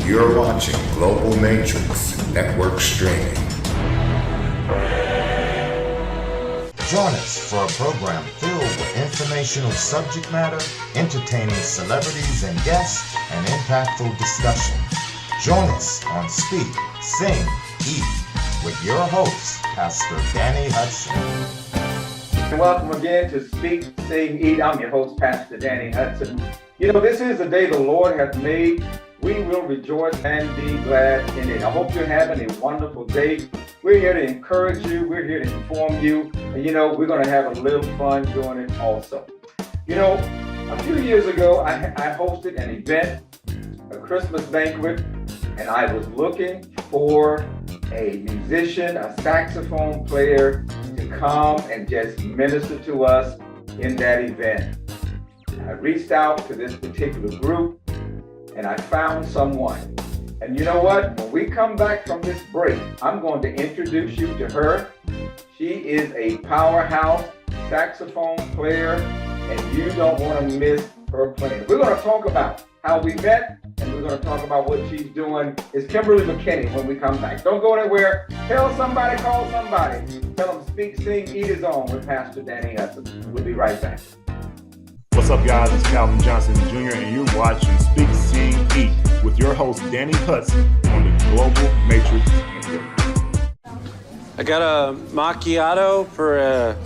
You're watching Global Matrix Network Streaming. Join us for a program filled with informational subject matter, entertaining celebrities and guests, and impactful discussion. Join us on Speak, Sing, Eat with your host, Pastor Danny Hudson. Welcome again to Speak, Sing, Eat. I'm your host, Pastor Danny Hudson. You know, this is the day the Lord has made. We will rejoice and be glad in it. I hope you're having a wonderful day. We're here to encourage you. We're here to inform you. And, you know, we're going to have a little fun doing it also. You know, a few years ago, I hosted an event, a Christmas banquet, and I was looking for a musician, a saxophone player to come and just minister to us in that event. I reached out to this particular group and I found someone. And you know what? When we come back from this break, I'm going to introduce you to her. She is a powerhouse saxophone player, and you don't want to miss her playing. We're going to talk about how we met, and we're going to talk about what she's doing. It's Kimberly McKinney when we come back. Don't go anywhere. Tell somebody, call somebody. Tell them Speak, Sing, Eat is on with Pastor Danny Hudson. We'll be right back. What's up, guys? It's Calvin Johnson Jr., and you're watching Speak, Sing, Eat with your host, Danny Hudson, on the Global Matrix Network. I got a macchiato for a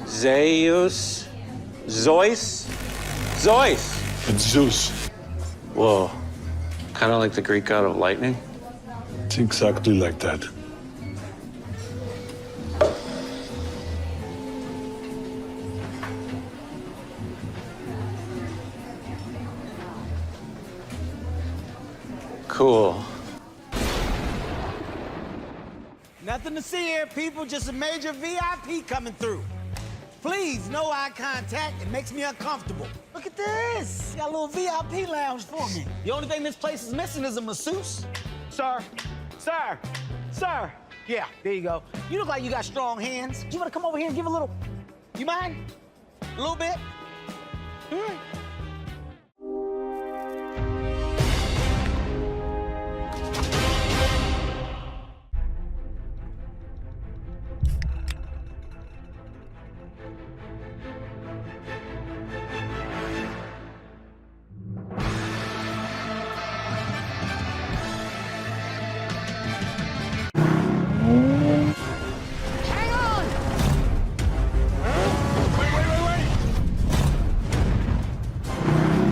Zeus. Zeus? It's Zeus. Whoa. Kind of like the Greek god of lightning? It's exactly like that. Cool. Nothing to see here, people. Just a major VIP coming through. Please, no eye contact. It makes me uncomfortable. Look at this. Got a little VIP lounge for me. The only thing this place is missing is a masseuse. Sir. Yeah, there you go. You look like you got strong hands. You want to come over here and give a little... You mind? A little bit?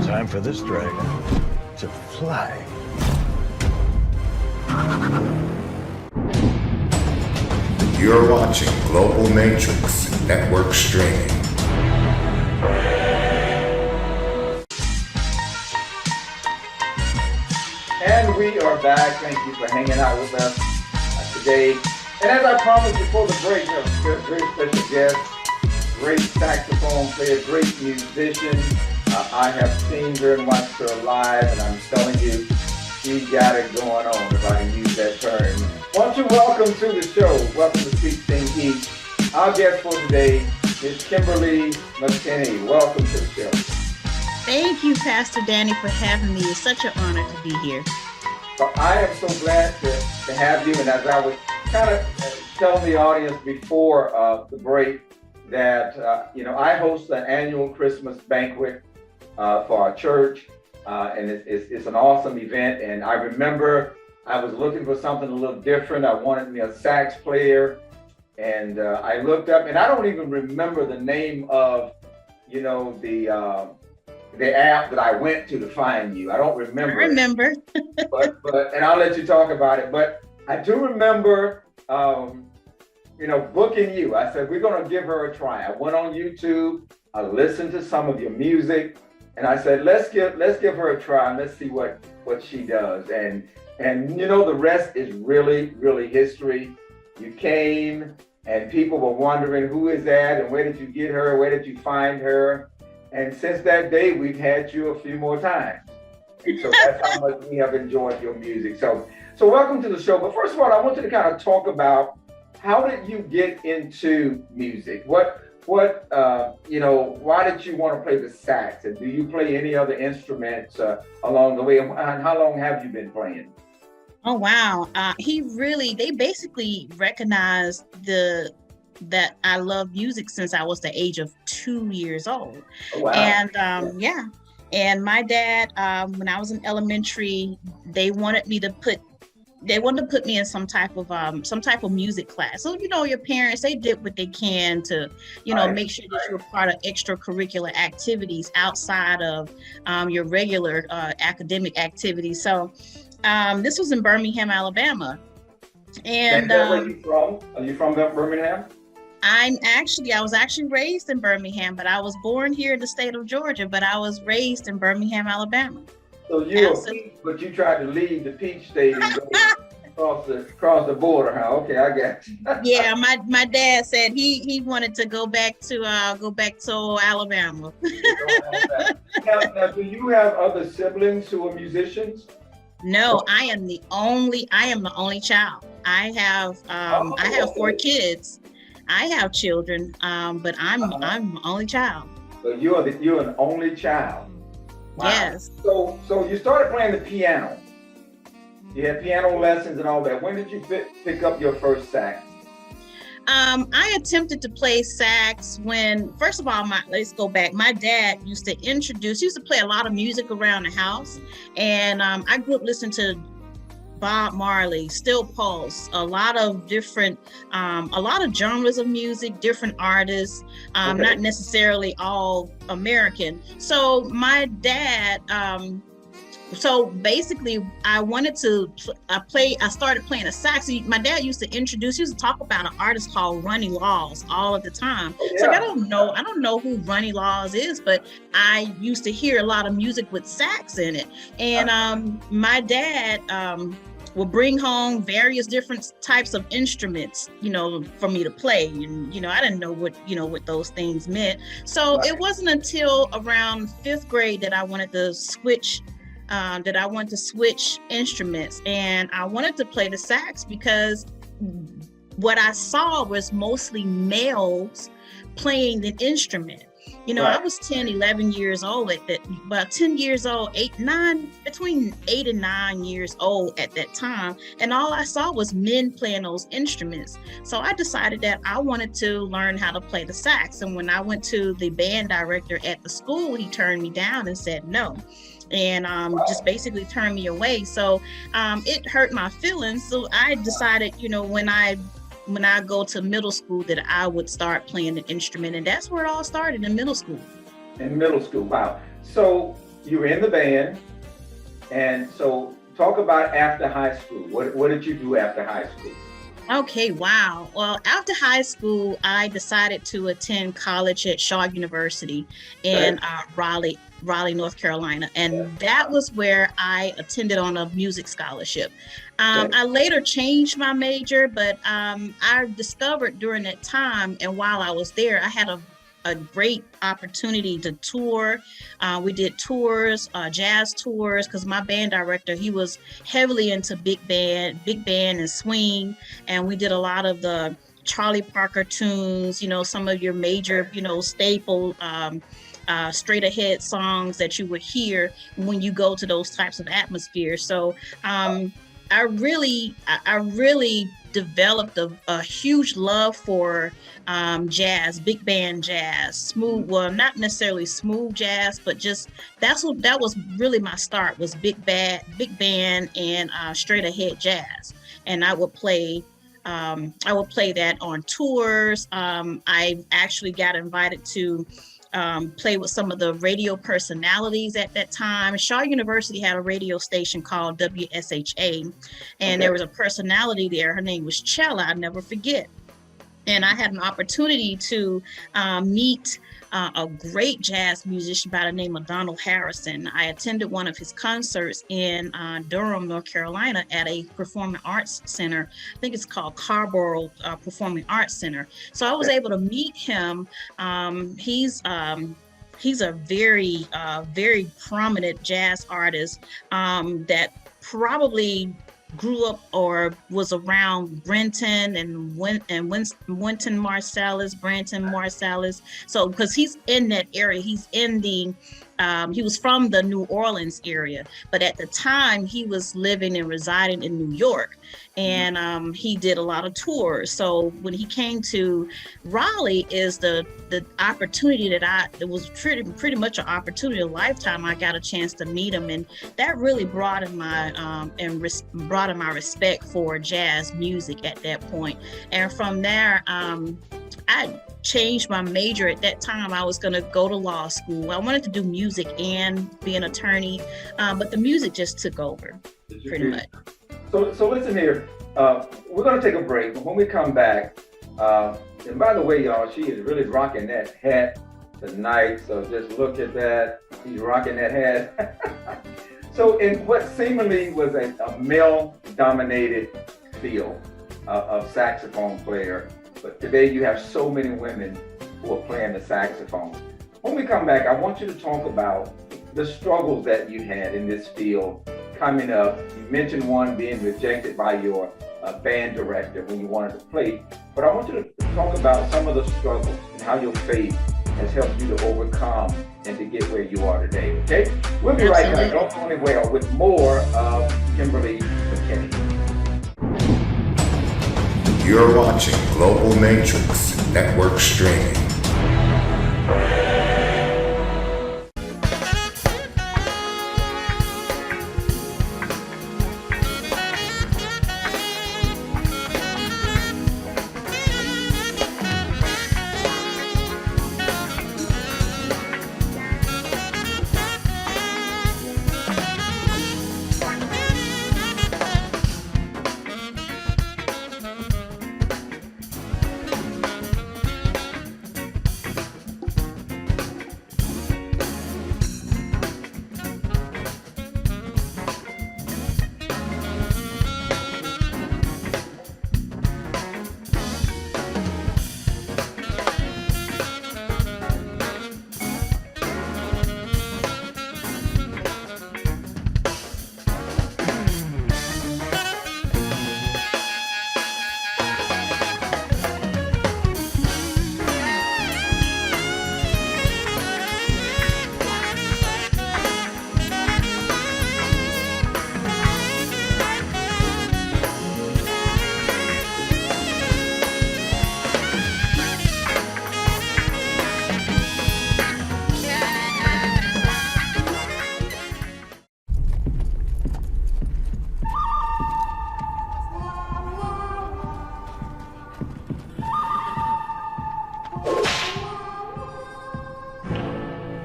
Time for this dragon to fly. You're watching Global Matrix Network Streaming. And we are back. Thank you for hanging out with us today. And as I promised before the break, we have a very special guest, great saxophone player, great musician. I have seen her and watched her live, and I'm telling you, she got it going on, if I can use that term. Why don't you welcome to the show, welcome to Speak, Sing, Eat. Our guest for today is Kimberly McKinney. Welcome to the show. Thank you, Pastor Danny, for having me. It's such an honor to be here. Well, I am so glad to have you, and as I was kind of telling the audience before the break, that, you know, I host an annual Christmas banquet for our church, and it's an awesome event. And I remember I was looking for something a little different. I wanted me a sax player, and I looked up, and I don't even remember the name of, you know, the app that I went to find you. I don't remember. I remember. but and I'll let you talk about it. But I do remember, you know, booking you. I said, we're going to give her a try. I went on YouTube. I listened to some of your music. And I said, let's give her a try and let's see what she does. And you know, the rest is really, really history. You came and people were wondering who is that and where did you get her? Where did you find her? And since that day, we've had you a few more times. So that's how much we have enjoyed your music. So welcome to the show. But first of all, I want you to kind of talk about how did you get into music? What what, why did you want to play the sax? And do you play any other instruments along the way? And how long have you been playing? Oh, wow. They basically recognized that I love music since I was the age of 2 years old. Oh, wow. And yeah. And my dad, when I was in elementary, they wanted to put me in some type of music class. So, your parents, they did what they can to, make sure that you were part of extracurricular activities outside of your regular academic activities. So this was in Birmingham, Alabama. And where you from? Are you from Birmingham? I was actually raised in Birmingham, but I was born here in the state of Georgia, but I was raised in Birmingham, Alabama. So but you tried to leave the Peach State and go across the border, huh? Okay, I got you. Yeah, my dad said he wanted to go back to Alabama. Now, do you have other siblings who are musicians? No, I am the only child. I have 4 kids. I have children, but I'm the only child. So you're an only child. Wow. Yes. So you started playing the piano. You had piano lessons and all that. When did you pick up your first sax? I attempted to play sax when, first of all, let's go back. My dad used to play a lot of music around the house, and I grew up listening to Bob Marley, Still Pulse, a lot of different, a lot of genres of music, different artists, not necessarily all American. So my dad, so basically I started playing a sax. My dad used to talk about an artist called Ronnie Laws all of the time. Oh, yeah. So I don't know who Ronnie Laws is, but I used to hear a lot of music with sax in it. And my dad, will bring home various different types of instruments, for me to play. And, I didn't know what those things meant. So It wasn't until around 5th grade that I wanted to switch instruments, and I wanted to play the sax because what I saw was mostly males playing the instrument. I was 10, 11 years old about 10 years old, between 8 and 9 years old at that time. And all I saw was men playing those instruments. So I decided that I wanted to learn how to play the sax. And when I went to the band director at the school, he turned me down and said no. And just basically turned me away. So it hurt my feelings. So I decided, when I go to middle school, that I would start playing an instrument. And that's where it all started, in middle school. In middle school, wow. So you were in the band. And so talk about after high school. What did you do after high school? Okay, wow. Well, after high school, I decided to attend college at Shaw University in Raleigh, North Carolina. And that was where I attended on a music scholarship. I later changed my major, but I discovered during that time, and while I was there, I had a great opportunity to tour. We did tours, jazz tours, because my band director, he was heavily into big band and swing. And we did a lot of the Charlie Parker tunes, some of your major, staple straight ahead songs that you would hear when you go to those types of atmospheres. So I really developed a huge love for jazz, big band jazz, smooth, well, not necessarily smooth jazz, but just that was really my start, was big band and straight ahead jazz. And I would play that on tours. I actually got invited to play with some of the radio personalities at that time. Shaw University had a radio station called WSHA, and there was a personality there. Her name was Chella, I'll never forget. And I had an opportunity to meet a great jazz musician by the name of Donald Harrison. I attended one of his concerts in Durham, North Carolina at a performing arts center. I think it's called Carborough Performing Arts Center. So I was able to meet him. He's a very prominent jazz artist that probably grew up or was around Brenton and Winton Marsalis, Branton Marsalis. So because he's in that area, he's in the he was from the New Orleans area, but at the time he was living and residing in New York, and he did a lot of tours. So when he came to Raleigh, is the opportunity that was pretty much an opportunity of a lifetime. I got a chance to meet him, and that really broadened my broadened my respect for jazz music at that point. And from there, I changed my major. At that time, I was going to go to law school. I wanted to do music and be an attorney, but the music just took over, pretty much. So listen here. We're going to take a break. But when we come back, and by the way, y'all, she is really rocking that hat tonight. So just look at that. She's rocking that hat. So in what seemingly was a male-dominated field of saxophone player, but today you have so many women who are playing the saxophone. When we come back, I want you to talk about the struggles that you had in this field coming up. You mentioned one being rejected by your band director when you wanted to play, but I want you to talk about some of the struggles and how your faith has helped you to overcome and to get where you are today, okay? We'll be right back, don't go anywhere, with more of Kimberly McKinney. You're watching Global Matrix Network Streaming.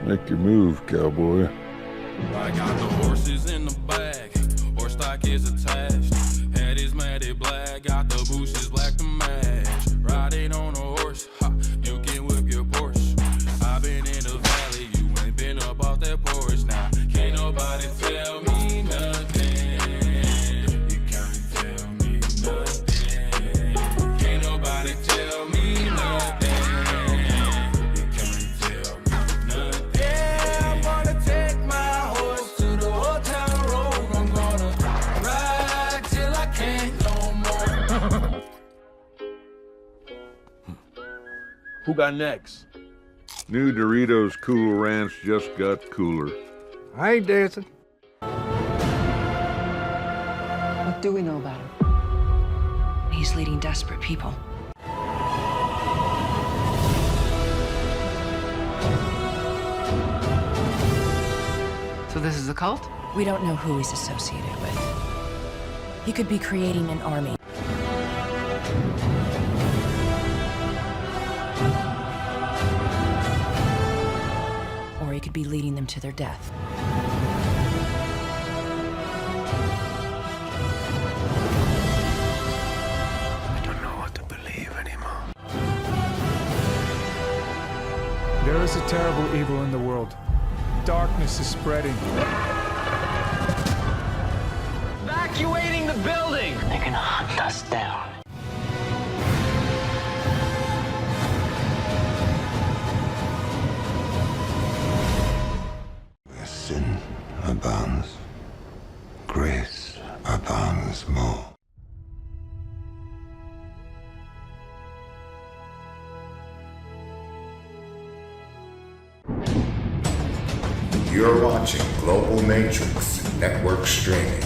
Make your move, cowboy. I got the horses in the back, horse stock is attached. Head is matted black, got the bushes black to match. Riding on a horse, ha, you can whip your Porsche. I've been in the valley, you ain't been up off that porch. Now, can't nobody tell me nothing. You can't tell me nothing. Can't nobody tell me nothing. Who got next? New Doritos Cool Ranch just got cooler. I ain't dancing. What do we know about him? He's leading desperate people. So this is a cult? We don't know who he's associated with. He could be creating an army. Or he could be leading them to their death. I don't know what to believe anymore. There is a terrible evil in the world. Darkness is spreading. Evacuating the building! They're gonna hunt us down. Where sin abounds, grace abounds. once more. You're watching Global Matrix Network Streaming.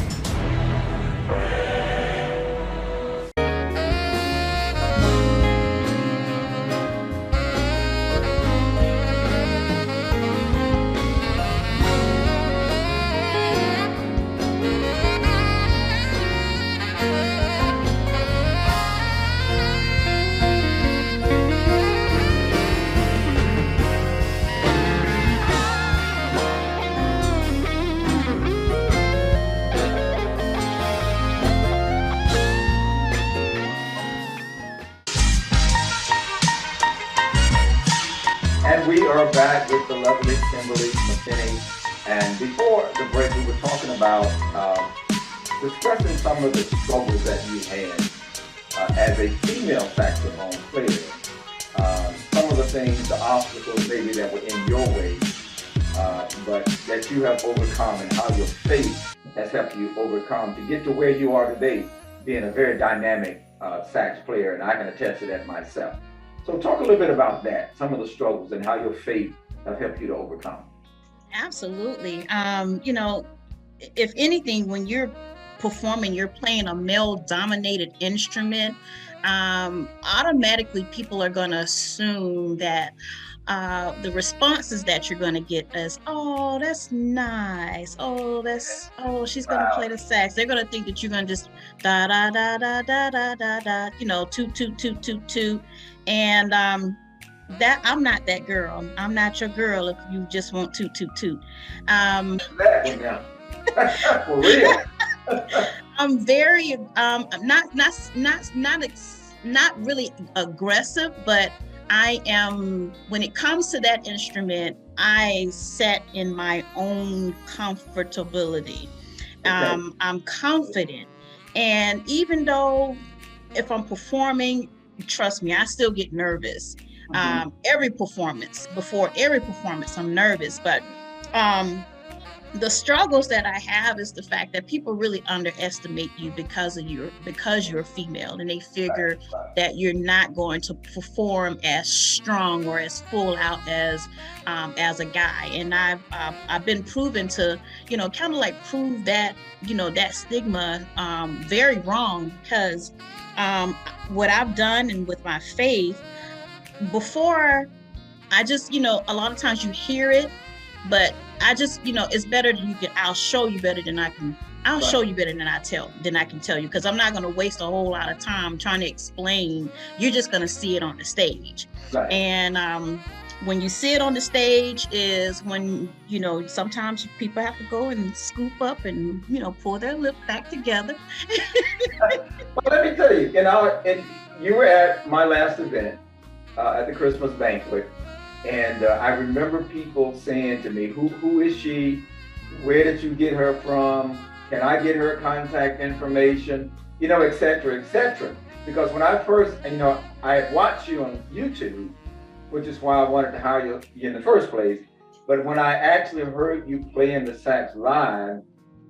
And we are back with the lovely Kimberly McKinney. And before the break, we were talking about discussing some of the struggles that you had as a female saxophone player. Some of the things, the obstacles maybe that were in your way, but that you have overcome, and how your faith has helped you overcome to get to where you are today, being a very dynamic sax player, and I can attest to that myself. So talk a little bit about that, some of the struggles and how your faith have helped you to overcome. Absolutely. You know, if anything, when you're performing, you're playing a male-dominated instrument, automatically people are going to assume that the responses that you're going to get is, oh, that's nice. Oh, she's going to play the sax. They're going to think that you're going to just da da da da da da da da, you know, toot toot toot toot toot. And that I'm not that girl. I'm not your girl if you just want toot toot toot. For real. I'm very not really aggressive, but I am, when it comes to that instrument, I set in my own comfortability. Okay. I'm confident. And even though if I'm performing, trust me, I still get nervous. Mm-hmm. Before every performance, I'm nervous. But the struggles that I have is the fact that people really underestimate you because you're female, and they figure that you're not going to perform as strong or as full out as a guy. And I've been proven to, you know, kind of like prove that, you know, that stigma very wrong, because what I've done and with my faith before, I just, you know, a lot of times you hear it, but I just, you know, it's better that I'll show you better than I can. I'll show you better than I can tell you, because I'm not going to waste a whole lot of time trying to explain. You're just going to see it on the stage. Right. And when you see it on the stage is when, you know, sometimes people have to go and scoop up and, you know, pull their lip back together. Well, let me tell you, and you were at my last event at the Christmas banquet. And I remember people saying to me, who is she? Where did you get her from? Can I get her contact information? You know, et cetera, et cetera. Because when I first, and, you know, I watched you on YouTube, which is why I wanted to hire you in the first place. But when I actually heard you playing the sax live,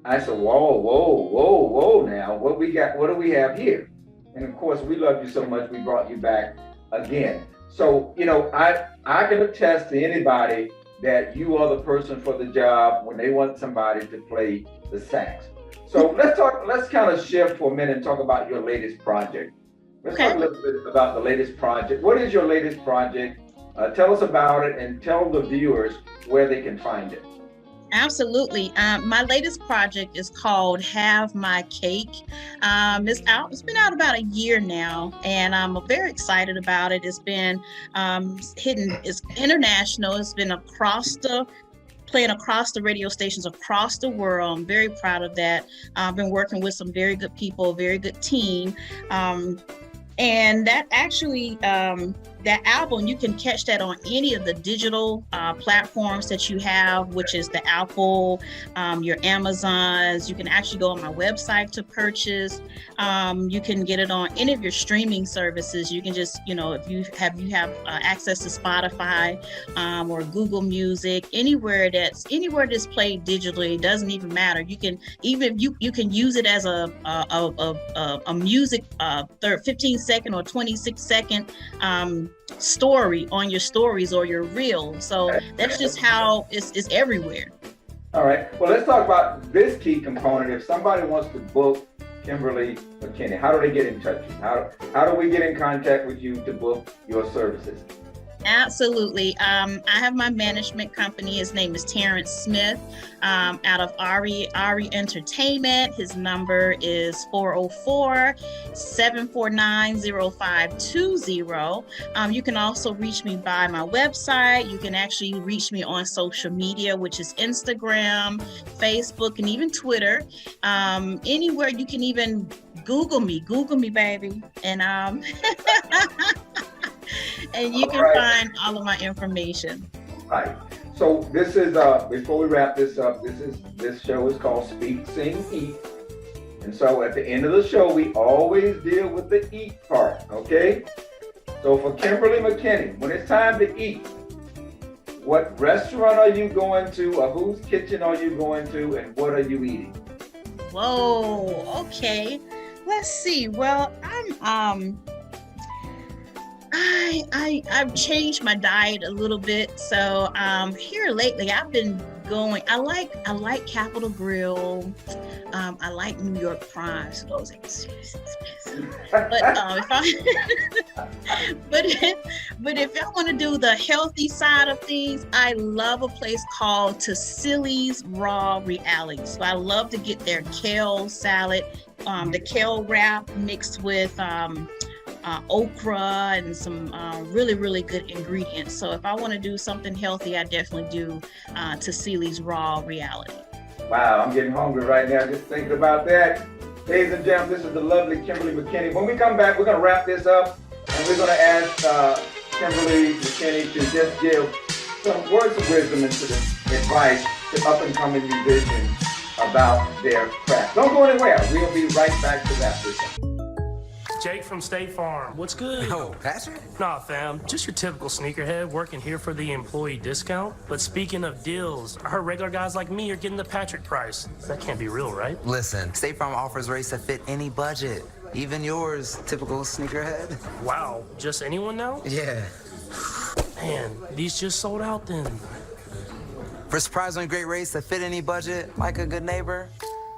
I said, whoa now, what do we have here? And of course, we love you so much, we brought you back again. So, you know, I can attest to anybody that you are the person for the job when they want somebody to play the sax. So let's kind of shift for a minute and talk about your latest project. Let's talk a little bit about the latest project. What is your latest project? Tell us about it and tell the viewers where they can find it. Absolutely. My latest project is called Have My Cake. It's been out about a year now, and I'm very excited about it. It's been it's international. It's been playing across the radio stations across the world. I'm very proud of that. I've been working with some very good people, a very good team. And that actually, that that album, you can catch that on any of the digital platforms that you have, which is the Apple, your Amazons. You can actually go on my website to purchase. You can get it on any of your streaming services. You can just, if you have access to Spotify or Google Music, anywhere that's played digitally, it doesn't even matter. You can you can use it as a music 15-second or 26-second story on your stories or your reels. So that's just how it's everywhere. All right. Well, let's talk about this key component. If somebody wants to book Kimberly McKinney, how do they get in touch? How do we get in contact with you to book your services? Absolutely. I have my management company. His name is Terrence Smith, out of Ari Entertainment. His number is 404-749-0520. You can also reach me by my website. You can actually reach me on social media, which is Instagram, Facebook, and even Twitter. Anywhere you can even Google me, baby. And and you can find all of my information. Right. So this is before we wrap this up, this show is called Speak, Sing, Eat. And so at the end of the show, we always deal with the eat part, okay? So for Kimberly McKinney, when it's time to eat, what restaurant are you going to, or whose kitchen are you going to, and what are you eating? Whoa, okay. Let's see. Well, I've changed my diet a little bit. So here lately I've been going, I like Capitol Grill. I like New York Prime. So those are expensive. But if I want to do the healthy side of things, I love a place called Tassili's Raw Reality. So I love to get their kale salad, the kale wrap mixed with okra and some really, really good ingredients. So if I want to do something healthy, I definitely do Tassili's Raw Reality. Wow, I'm getting hungry right now just thinking about that. Ladies and gentlemen, this is the lovely Kimberly McKinney. When we come back, we're going to wrap this up, and we're going to ask Kimberly McKinney to just give some words of wisdom and some advice to up-and-coming musicians about their craft. Don't go anywhere. We'll be right back to wrap this up. Jake from State Farm. What's good? Oh, Patrick? Nah, fam. Just your typical sneakerhead working here for the employee discount. But speaking of deals, I heard regular guys like me are getting the Patrick price. That can't be real, right? Listen, State Farm offers rates that fit any budget. Even yours, typical sneakerhead. Wow. Just anyone now? Yeah. Man, these just sold out then. For surprisingly great rates that fit any budget, like a good neighbor,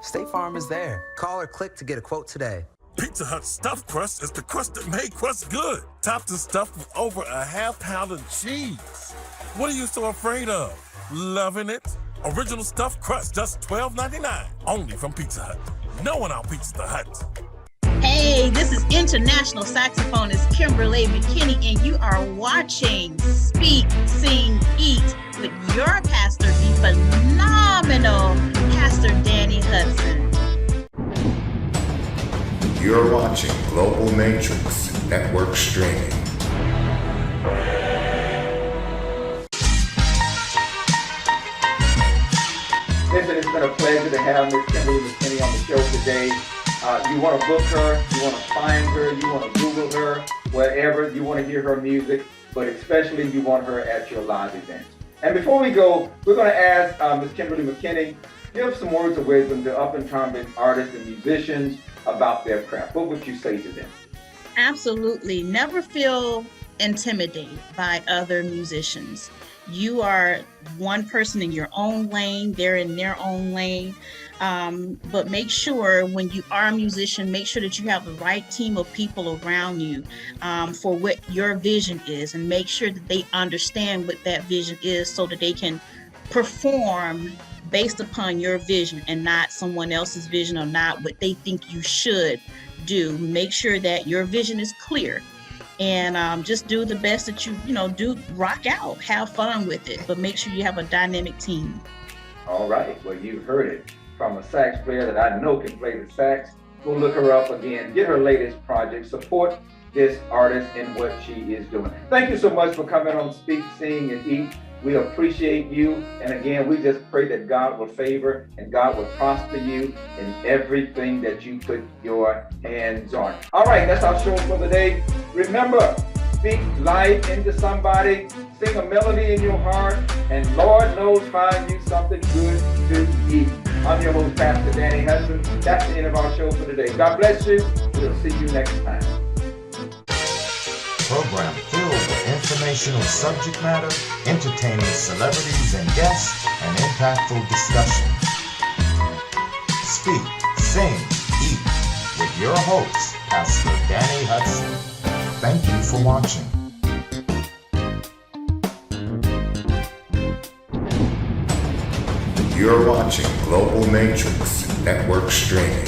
State Farm is there. Call or click to get a quote today. Pizza Hut stuffed crust is the crust that made crust good. Topped and stuffed with over a half-pound of cheese. What are you so afraid of? Loving it? Original stuffed crust, just $12.99. Only from Pizza Hut. No one outpizzas the Hut. Hey, this is international saxophonist Kimberly McKinney, and you are watching Speak, Sing, Eat with your pastor, the phenomenal Pastor Danny Hudson. You're watching Global Matrix Network Streaming. Listen, it's been a pleasure to have Miss Kimberly McKinney on the show today. You want to book her, you want to find her, you want to Google her, wherever you want to hear her music, but especially you want her at your live events. And before we go, we're going to ask Miss Kimberly McKinney, give some words of wisdom to up-and-coming artists and musicians about their craft. What would you say to them? Absolutely. Never feel intimidated by other musicians. You are one person in your own lane, they're in their own lane. But make sure when you are a musician, make sure that you have the right team of people around you for what your vision is, and make sure that they understand what that vision is so that they can perform based upon your vision and not someone else's vision, or not what they think you should do. Make sure that your vision is clear, and just do the best that you do. Rock out, have fun with it, but make sure you have a dynamic team. All right, well, you've heard it from a sax player that I know can play the sax. Go look her up again, get her latest project, support this artist and what she is doing. Thank you so much for coming on Speak, Sing, and Eat. We appreciate you. And again, we just pray that God will favor and God will prosper you in everything that you put your hands on. All right, that's our show for the day. Remember, speak life into somebody, sing a melody in your heart, and Lord knows, find you something good to eat. I'm your host, Pastor Danny Hudson. That's the end of our show for today. God bless you. We'll see you next time. Program filled with informational subject matter, entertaining celebrities and guests, and impactful discussion. Speak, sing, eat with your host, Pastor Danny Hudson. Thank you for watching. You're watching Global Matrix Network Streaming.